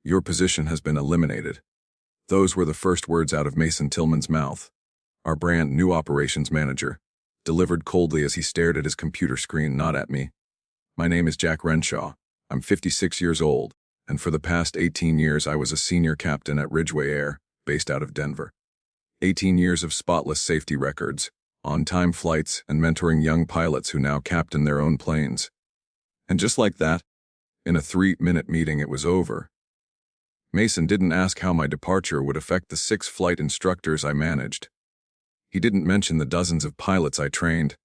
Your position has been eliminated. Those were the first words out of Mason Tillman's mouth, our brand new operations manager, delivered coldly as he stared at his computer screen, not at me. My name is Jack Renshaw. I'm 56 years old, and for the past 18 years I was a senior captain at Ridgeway Air, based out of Denver. 18 years of spotless safety records, on-time flights, and mentoring young pilots who now captain their own planes. And just like that, in a 3-minute meeting it was over. Mason didn't ask how my departure would affect the 6 flight instructors I managed. He didn't mention the dozens of pilots I trained,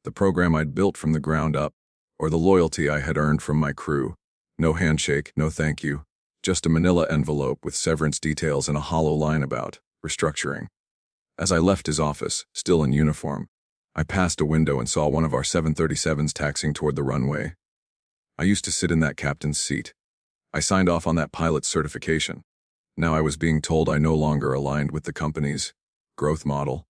the program I'd built from the ground up, or the loyalty I had earned from my crew. No handshake, no thank you, just a manila envelope with severance details and a hollow line about restructuring. As I left his office, still in uniform, I passed a window and saw one of our 737s taxiing toward the runway. I used to sit in that captain's seat. I signed off on that pilot's certification. Now I was being told I no longer aligned with the company's growth model.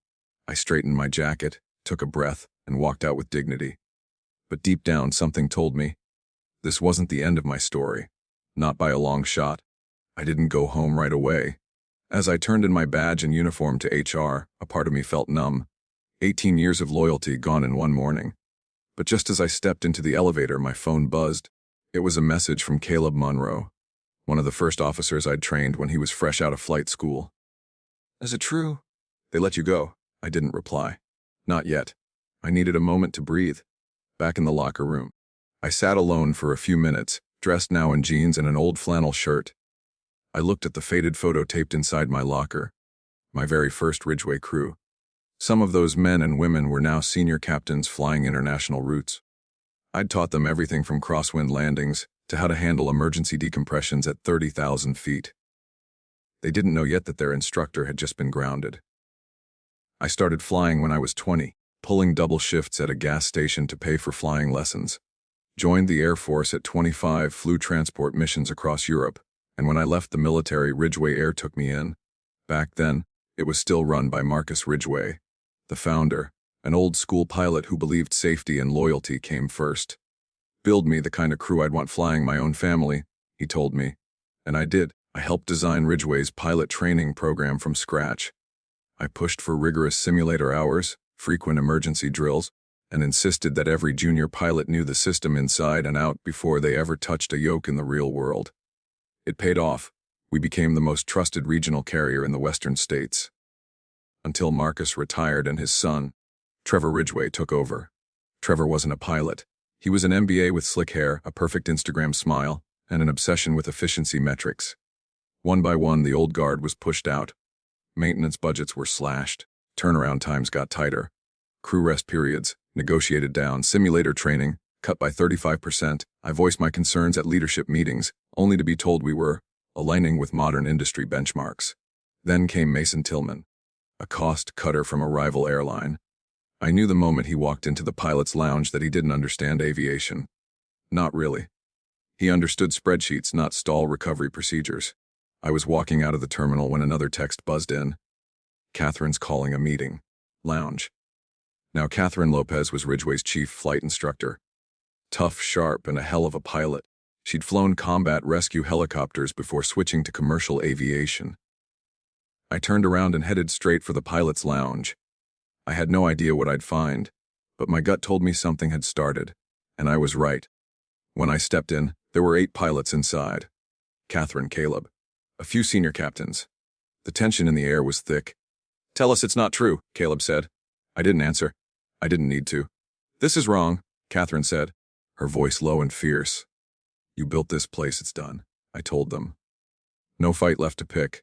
I straightened my jacket, took a breath, and walked out with dignity. But deep down, something told me this wasn't the end of my story. Not by a long shot. I didn't go home right away. As I turned in my badge and uniform to HR, a part of me felt numb. 18 years of loyalty gone in one morning. But just as I stepped into the elevator, my phone buzzed. It was a message from Caleb Monroe, one of the first officers I'd trained when he was fresh out of flight school. Is it true? They let you go? I didn't reply. Not yet. I needed a moment to breathe. Back in the locker room, I sat alone for a few minutes, dressed now in jeans and an old flannel shirt. I looked at the faded photo taped inside my locker. My very first Ridgeway crew. Some of those men and women were now senior captains flying international routes. I'd taught them everything from crosswind landings to how to handle emergency decompressions at 30,000 feet. They didn't know yet that their instructor had just been grounded. I started flying when I was 20, pulling double shifts at a gas station to pay for flying lessons. Joined the Air Force at 25, flew transport missions across Europe, and when I left the military, Ridgeway Air took me in. Back then, it was still run by Marcus Ridgeway, the founder, an old-school pilot who believed safety and loyalty came first. Build me the kind of crew I'd want flying my own family, he told me. And I did. I helped design Ridgeway's pilot training program from scratch. I pushed for rigorous simulator hours, frequent emergency drills, and insisted that every junior pilot knew the system inside and out before they ever touched a yoke in the real world. It paid off. We became the most trusted regional carrier in the western states. Until Marcus retired and his son, Trevor Ridgeway, took over. Trevor wasn't a pilot. He was an MBA with slick hair, a perfect Instagram smile, and an obsession with efficiency metrics. One by one, the old guard was pushed out. Maintenance budgets were slashed. Turnaround times got tighter. Crew rest periods negotiated down. Simulator training cut by 35%. I voiced my concerns at leadership meetings, only to be told we were aligning with modern industry benchmarks. Then came Mason Tillman, a cost cutter from a rival airline. I knew the moment he walked into the pilot's lounge that he didn't understand aviation. Not really. He understood spreadsheets, not stall recovery procedures. I was walking out of the terminal when another text buzzed in. Catherine's calling a meeting. Lounge. Now Catherine Lopez was Ridgeway's chief flight instructor. Tough, sharp, and a hell of a pilot. She'd flown combat rescue helicopters before switching to commercial aviation. I turned around and headed straight for the pilot's lounge. I had no idea what I'd find, but my gut told me something had started, and I was right. When I stepped in, there were 8 pilots inside. Catherine, Caleb, a few senior captains. The tension in the air was thick. "Tell us it's not true," Caleb said. I didn't answer. I didn't need to. "This is wrong," Catherine said, her voice low and fierce. "You built this place, it's done," I told them. No fight left to pick.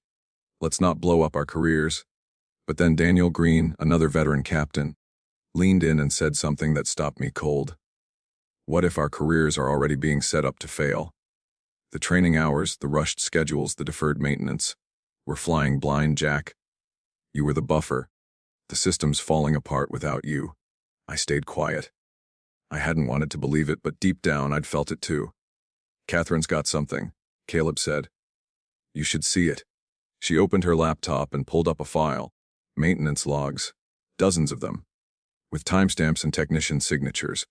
Let's not blow up our careers. But then Daniel Green, another veteran captain, leaned in and said something that stopped me cold. What if our careers are already being set up to fail? The training hours, the rushed schedules, the deferred maintenance. We're flying blind, Jack. You were the buffer. The system's falling apart without you. I stayed quiet. I hadn't wanted to believe it, but deep down I'd felt it too. "Catherine's got something," Caleb said. "You should see it." She opened her laptop and pulled up a file. Maintenance logs. Dozens of them. With timestamps and technician signatures.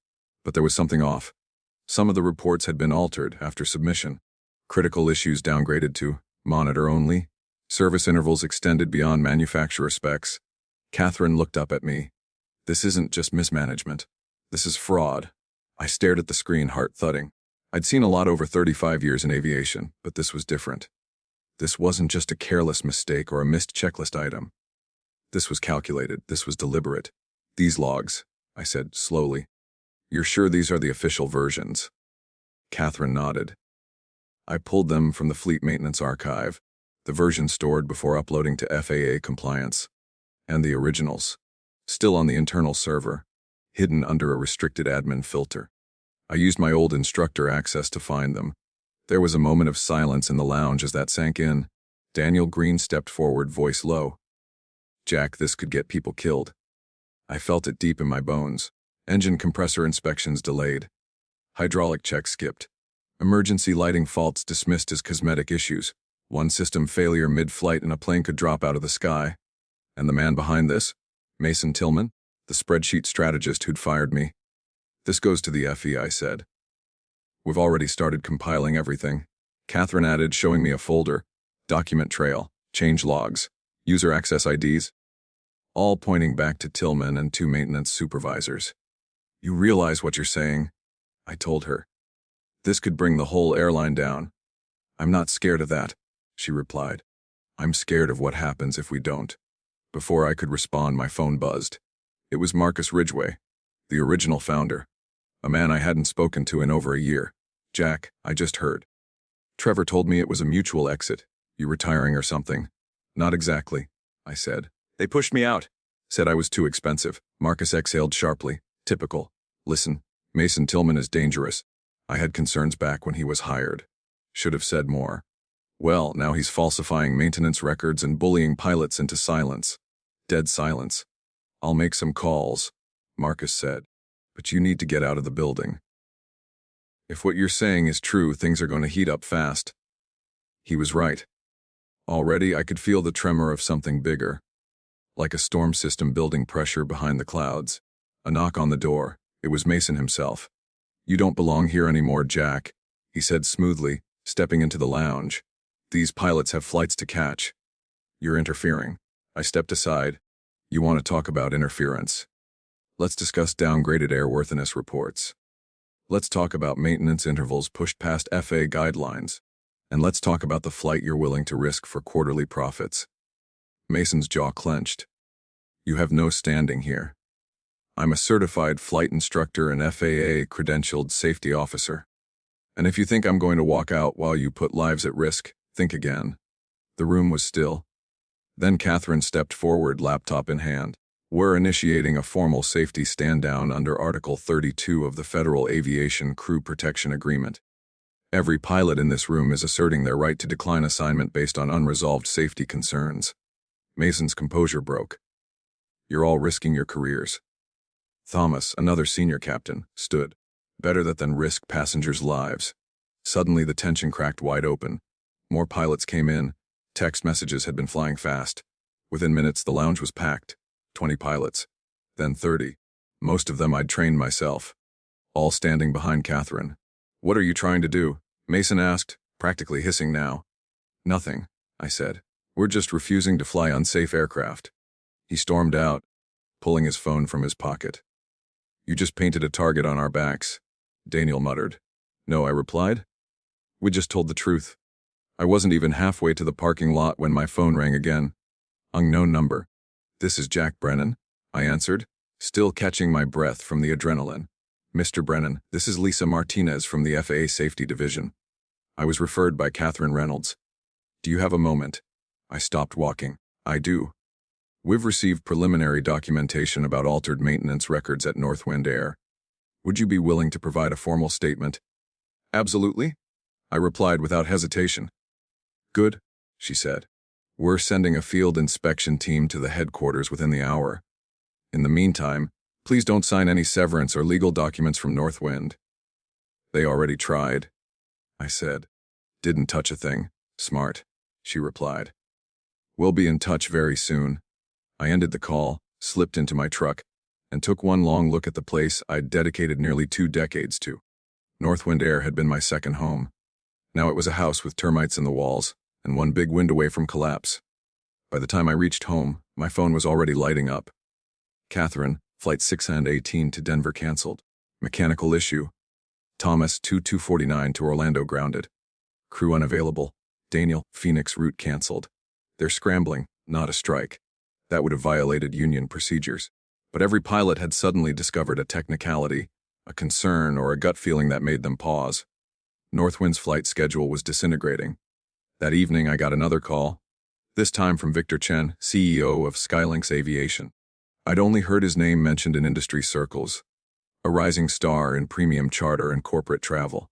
But there was something off. Some of the reports had been altered after submission. Critical issues downgraded to monitor only. Service intervals extended beyond manufacturer specs. Catherine looked up at me. This isn't just mismanagement. This is fraud. I stared at the screen, heart thudding. I'd seen a lot over 35 years in aviation, but this was different. This wasn't just a careless mistake or a missed checklist item. This was calculated. This was deliberate. These logs, I said slowly. You're sure these are the official versions? Catherine nodded. I pulled them from the Fleet Maintenance Archive, the version stored before uploading to FAA compliance, and the originals, still on the internal server, hidden under a restricted admin filter. I used my old instructor access to find them. There was a moment of silence in the lounge as that sank in. Daniel Green stepped forward, voice low. Jack, this could get people killed. I felt it deep in my bones. Engine compressor inspections delayed. Hydraulic checks skipped. Emergency lighting faults dismissed as cosmetic issues. One system failure mid-flight and a plane could drop out of the sky. And the man behind this? Mason Tillman, the spreadsheet strategist who'd fired me. This goes to the FE, I said. We've already started compiling everything. Catherine added, showing me a folder. Document trail, change logs, user access IDs, all pointing back to Tillman and 2 maintenance supervisors. You realize what you're saying? I told her. This could bring the whole airline down. I'm not scared of that, she replied. I'm scared of what happens if we don't. Before I could respond, my phone buzzed. It was Marcus Ridgway, the original founder, a man I hadn't spoken to in over a year. Jack, I just heard. Trevor told me it was a mutual exit. You retiring or something? Not exactly, I said. They pushed me out. Said I was too expensive. Marcus exhaled sharply. Typical. Listen, Mason Tillman is dangerous. I had concerns back when he was hired. Should have said more. Well, now he's falsifying maintenance records and bullying pilots into silence. Dead silence. I'll make some calls, Marcus said. But you need to get out of the building. If what you're saying is true, things are going to heat up fast. He was right. Already I could feel the tremor of something bigger. Like a storm system building pressure behind the clouds. A knock on the door. It was Mason himself. You don't belong here anymore, Jack, he said smoothly, stepping into the lounge. These pilots have flights to catch. You're interfering. I stepped aside. You want to talk about interference? Let's discuss downgraded airworthiness reports. Let's talk about maintenance intervals pushed past FAA guidelines. And let's talk about the flight you're willing to risk for quarterly profits. Mason's jaw clenched. You have no standing here. I'm a certified flight instructor and FAA credentialed safety officer. And if you think I'm going to walk out while you put lives at risk, think again. The room was still. Then Catherine stepped forward, laptop in hand. We're initiating a formal safety stand-down under Article 32 of the Federal Aviation Crew Protection Agreement. Every pilot in this room is asserting their right to decline assignment based on unresolved safety concerns. Mason's composure broke. You're all risking your careers. Thomas, another senior captain, stood. Better that than risk passengers' lives. Suddenly the tension cracked wide open. More pilots came in. Text messages had been flying fast. Within minutes the lounge was packed. 20 pilots. Then 30. Most of them I'd trained myself. All standing behind Catherine. What are you trying to do? Mason asked, practically hissing now. Nothing, I said. We're just refusing to fly unsafe aircraft. He stormed out, pulling his phone from his pocket. You just painted a target on our backs, Daniel muttered. No, I replied. We just told the truth. I wasn't even halfway to the parking lot when my phone rang again. Unknown number. This is Jack Brennan, I answered, still catching my breath from the adrenaline. Mr. Brennan, this is Lisa Martinez from the FAA Safety Division. I was referred by Catherine Reynolds. Do you have a moment? I stopped walking. I do. We've received preliminary documentation about altered maintenance records at Northwind Air. Would you be willing to provide a formal statement? Absolutely, I replied without hesitation. Good, she said. We're sending a field inspection team to the headquarters within the hour. In the meantime, please don't sign any severance or legal documents from Northwind. They already tried, I said. Didn't touch a thing. Smart, she replied. We'll be in touch very soon. I ended the call, slipped into my truck, and took one long look at the place I'd dedicated nearly 2 decades to. Northwind Air had been my second home. Now it was a house with termites in the walls, and one big wind away from collapse. By the time I reached home, my phone was already lighting up. Catherine, Flight 618 to Denver canceled. Mechanical issue. Thomas, 2249 to Orlando grounded. Crew unavailable. Daniel, Phoenix route canceled. They're scrambling, not a strike. That would have violated union procedures. But every pilot had suddenly discovered a technicality, a concern, or a gut feeling that made them pause. Northwind's flight schedule was disintegrating. That evening I got another call, this time from Victor Chen, CEO of SkyLynx Aviation. I'd only heard his name mentioned in industry circles, a rising star in premium charter and corporate travel.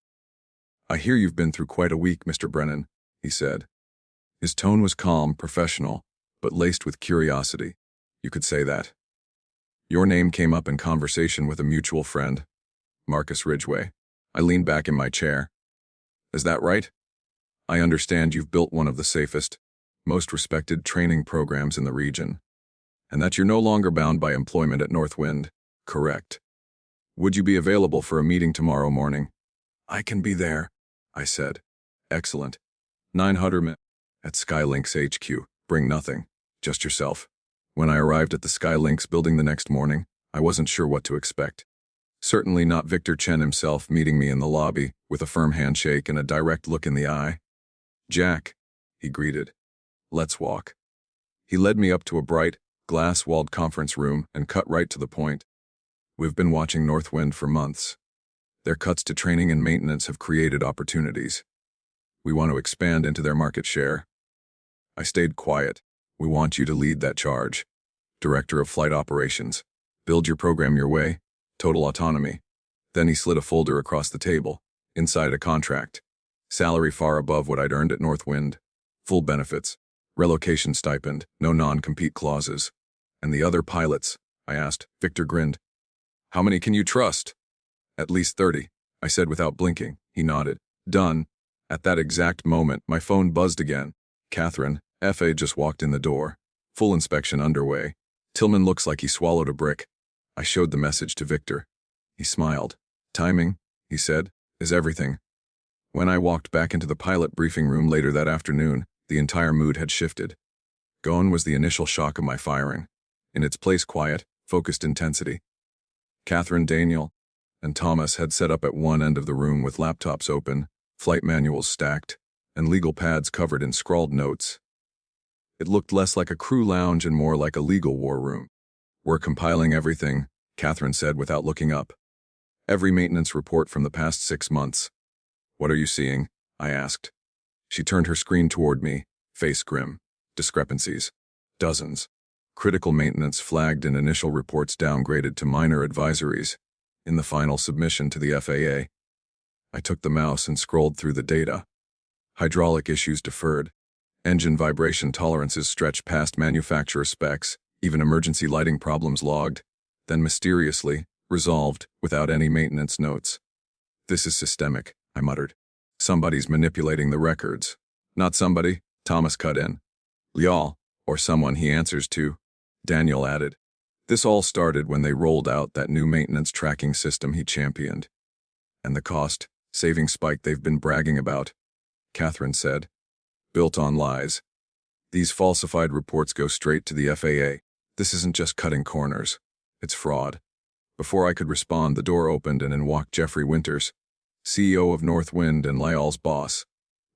"I hear you've been through quite a week, Mr. Brennan," he said. His tone was calm, professional, but laced with curiosity. You could say that. "Your name came up in conversation with a mutual friend, Marcus Ridgway." I leaned back in my chair. "Is that right? I understand you've built one of the safest, most respected training programs in the region, and that you're no longer bound by employment at Northwind, correct? Would you be available for a meeting tomorrow morning?" "I can be there," I said. "Excellent. 900 minutes at SkyLynx HQ. Bring nothing, just yourself." When I arrived at the SkyLynx building the next morning, I wasn't sure what to expect. Certainly not Victor Chen himself meeting me in the lobby with a firm handshake and a direct look in the eye. "Jack," he greeted. "Let's walk." He led me up to a bright, glass-walled conference room and cut right to the point. "We've been watching Northwind for months. Their cuts to training and maintenance have created opportunities. We want to expand into their market share." I stayed quiet. "We want you to lead that charge. Director of Flight Operations. Build your program your way. Total autonomy." Then he slid a folder across the table. Inside a contract. Salary far above what I'd earned at Northwind. Full benefits. Relocation stipend. No non-compete clauses. "And the other pilots?" I asked. Victor grinned. "How many can you trust?" "At least 30, I said without blinking. He nodded. "Done." At that exact moment, my phone buzzed again. "Catherine, FA just walked in the door. Full inspection underway. Tillman looks like he swallowed a brick." I showed the message to Victor. He smiled. "Timing," he said, "is everything." When I walked back into the pilot briefing room later that afternoon, the entire mood had shifted. Gone was the initial shock of my firing. In its place, quiet, focused intensity. Catherine, Daniel, and Thomas had set up at one end of the room with laptops open, flight manuals stacked, and legal pads covered in scrawled notes. It looked less like a crew lounge and more like a legal war room. "We're compiling everything," Catherine said without looking up. "Every maintenance report from the past 6 months." "What are you seeing?" I asked. She turned her screen toward me, face grim. Discrepancies. Dozens. Critical maintenance flagged in initial reports downgraded to minor advisories in the final submission to the FAA. I took the mouse and scrolled through the data. Hydraulic issues deferred. Engine vibration tolerances stretched past manufacturer specs, even emergency lighting problems logged, then mysteriously resolved without any maintenance notes. "This is systemic," I muttered. "Somebody's manipulating the records." "Not somebody," Thomas cut in. "Y'all, or someone he answers to," Daniel added. "This all started when they rolled out that new maintenance tracking system he championed. And the cost-saving spike they've been bragging about," Catherine said. "Built on lies. These falsified reports go straight to the FAA. This isn't just cutting corners. It's fraud." Before I could respond, the door opened and in walked Jeffrey Winters, CEO of Northwind and Lyall's boss.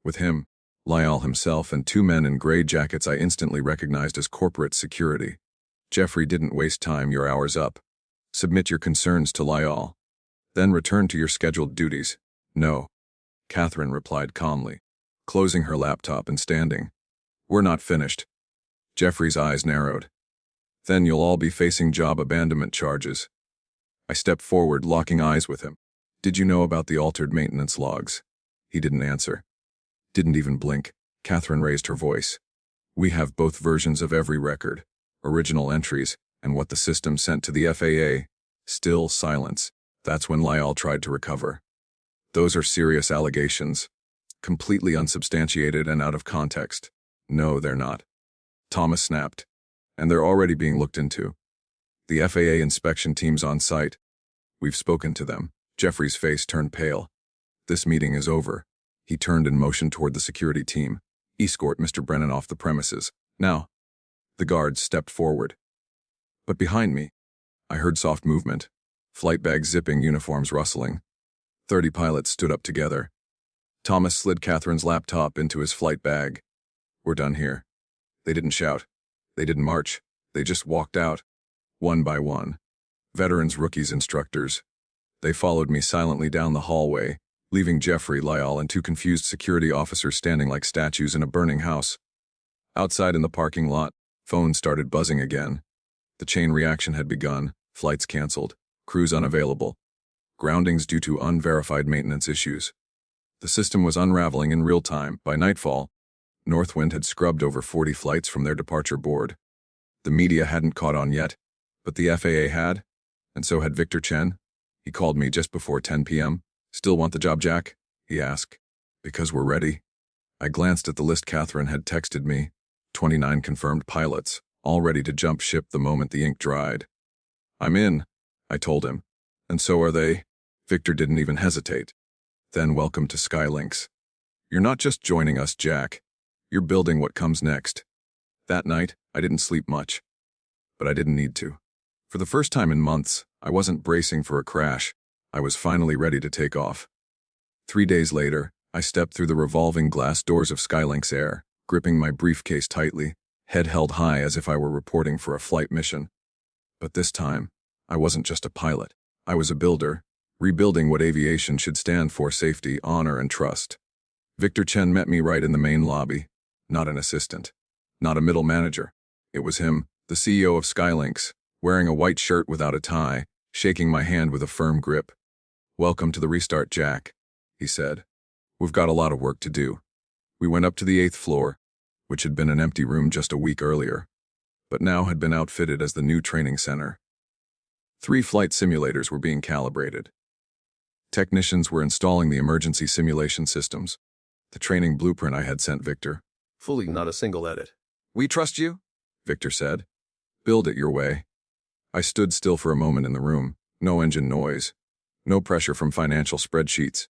With him, Lyall himself and 2 men in gray jackets I instantly recognized as corporate security. "Jeffrey, didn't waste time, your hour's up. Submit your concerns to Lyall. Then return to your scheduled duties." "No," Catherine replied calmly, closing her laptop and standing. "We're not finished." Jeffrey's eyes narrowed. "Then you'll all be facing job abandonment charges." I stepped forward, locking eyes with him. "Did you know about the altered maintenance logs?" He didn't answer. Didn't even blink. Catherine raised her voice. "We have both versions of every record, original entries, and what the system sent to the FAA." Still silence. That's when Lyall tried to recover. "Those are serious allegations. Completely unsubstantiated and out of context." "No, they're not," Thomas snapped. "And they're already being looked into. The FAA inspection team's on site. We've spoken to them." Jeffrey's face turned pale. "This meeting is over. He turned and motioned toward the security team. Escort Mr. Brennan off the premises. Now. The guards stepped forward. But behind me, I heard soft movement. Flight bags zipping, uniforms rustling. 30 pilots stood up together. Thomas slid Catherine's laptop into his flight bag. We're done here. They didn't shout. They didn't march. They just walked out. One by one. Veterans, rookies, instructors. They followed me silently down the hallway, leaving Jeffrey, Lyle, and 2 confused security officers standing like statues in a burning house. Outside in the parking lot, phones started buzzing again. The chain reaction had begun. Flights canceled. Crews unavailable. Groundings due to unverified maintenance issues. The system was unraveling in real time. By nightfall, Northwind had scrubbed over 40 flights from their departure board. The media hadn't caught on yet, but the FAA had, and so had Victor Chen. He called me just before 10 p.m. Still want the job, Jack? He asked. Because we're ready. I glanced at the list Catherine had texted me. 29 confirmed pilots, all ready to jump ship the moment the ink dried. I'm in, I told him. And so are they. Victor didn't even hesitate. Then welcome to SkyLynx. You're not just joining us, Jack. You're building what comes next. That night, I didn't sleep much. But I didn't need to. For the first time in months, I wasn't bracing for a crash. I was finally ready to take off. 3 days later, I stepped through the revolving glass doors of SkyLynx Air, gripping my briefcase tightly, head held high as if I were reporting for a flight mission. But this time, I wasn't just a pilot. I was a builder, rebuilding what aviation should stand for: safety, honor, and trust. Victor Chen met me right in the main lobby. Not an assistant. Not a middle manager. It was him, the CEO of SkyLynx, wearing a white shirt without a tie, shaking my hand with a firm grip. Welcome to the restart, Jack, he said. We've got a lot of work to do. We went up to the 8th floor, which had been an empty room just a week earlier, but now had been outfitted as the new training center. 3 flight simulators were being calibrated. Technicians were installing the emergency simulation systems. The training blueprint I had sent Victor. Fully, not a single edit. We trust you, Victor said. Build it your way. I stood still for a moment in the room. No engine noise. No pressure from financial spreadsheets.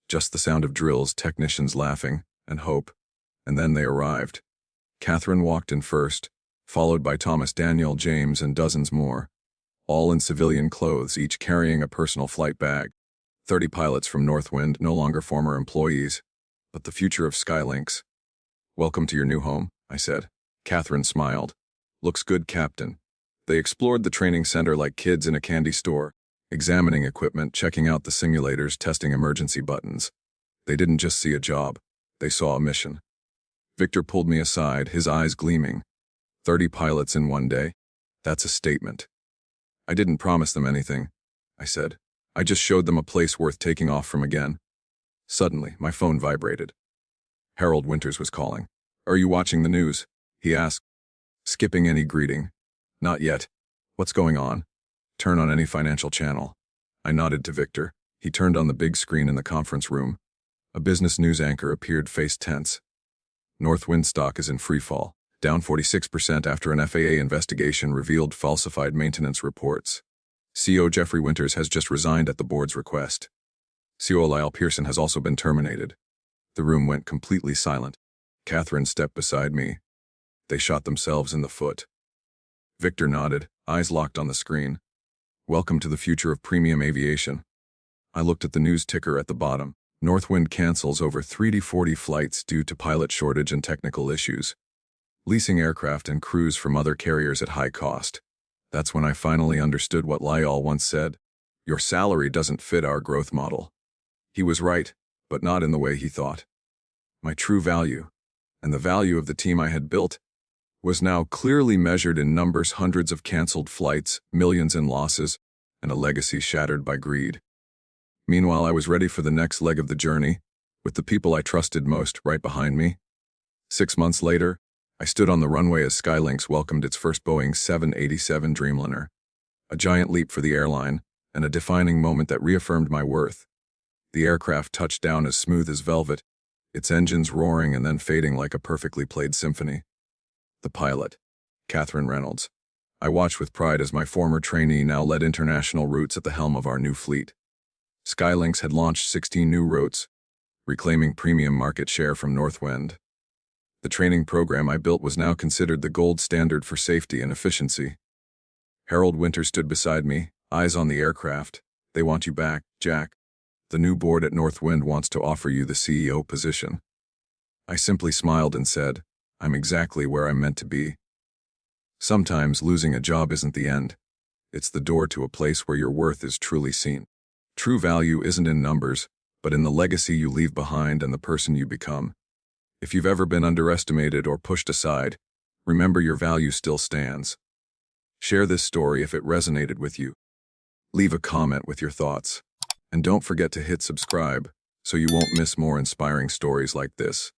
Just the sound of drills, technicians laughing, and hope. And then they arrived. Catherine walked in first, followed by Thomas, Daniel, James, and dozens more. All in civilian clothes, each carrying a personal flight bag. 30 pilots from Northwind, no longer former employees, but the future of SkyLynx. Welcome to your new home, I said. Catherine smiled. Looks good, Captain. They explored the training center like kids in a candy store, examining equipment, checking out the simulators, testing emergency buttons. They didn't just see a job. They saw a mission. Victor pulled me aside, his eyes gleaming. 30 pilots in one day? That's a statement. I didn't promise them anything, I said. I just showed them a place worth taking off from again. Suddenly, my phone vibrated. Harold Winters was calling. Are you watching the news? He asked, skipping any greeting. Not yet. What's going on? Turn on any financial channel. I nodded to Victor. He turned on the big screen in the conference room. A business news anchor appeared, face tense. Northwind stock is in freefall, down 46% after an FAA investigation revealed falsified maintenance reports. CEO Jeffrey Winters has just resigned at the board's request. CEO Lyle Pearson has also been terminated. The room went completely silent. Catherine stepped beside me. They shot themselves in the foot. Victor nodded, eyes locked on the screen. Welcome to the future of premium aviation. I looked at the news ticker at the bottom. Northwind cancels over 340 flights due to pilot shortage and technical issues. Leasing aircraft and crews from other carriers at high cost. That's when I finally understood what Lyle once said. Your salary doesn't fit our growth model. He was right, but not in the way he thought. My true value, and the value of the team I had built, was now clearly measured in numbers: hundreds of canceled flights, millions in losses, and a legacy shattered by greed. Meanwhile, I was ready for the next leg of the journey, with the people I trusted most right behind me. 6 months later, I stood on the runway as SkyLynx welcomed its first Boeing 787 Dreamliner. A giant leap for the airline, and a defining moment that reaffirmed my worth. The aircraft touched down as smooth as velvet, its engines roaring and then fading like a perfectly played symphony. The pilot, Catherine Reynolds. I watched with pride as my former trainee now led international routes at the helm of our new fleet. SkyLynx had launched 16 new routes, reclaiming premium market share from Northwind. The training program I built was now considered the gold standard for safety and efficiency. Harold Winter stood beside me, eyes on the aircraft. "They want you back, Jack. The new board at Northwind wants to offer you the CEO position." I simply smiled and said, "I'm exactly where I'm meant to be." Sometimes losing a job isn't the end. It's the door to a place where your worth is truly seen. True value isn't in numbers, but in the legacy you leave behind and the person you become. If you've ever been underestimated or pushed aside, remember your value still stands. Share this story if it resonated with you. Leave a comment with your thoughts. And don't forget to hit subscribe so you won't miss more inspiring stories like this.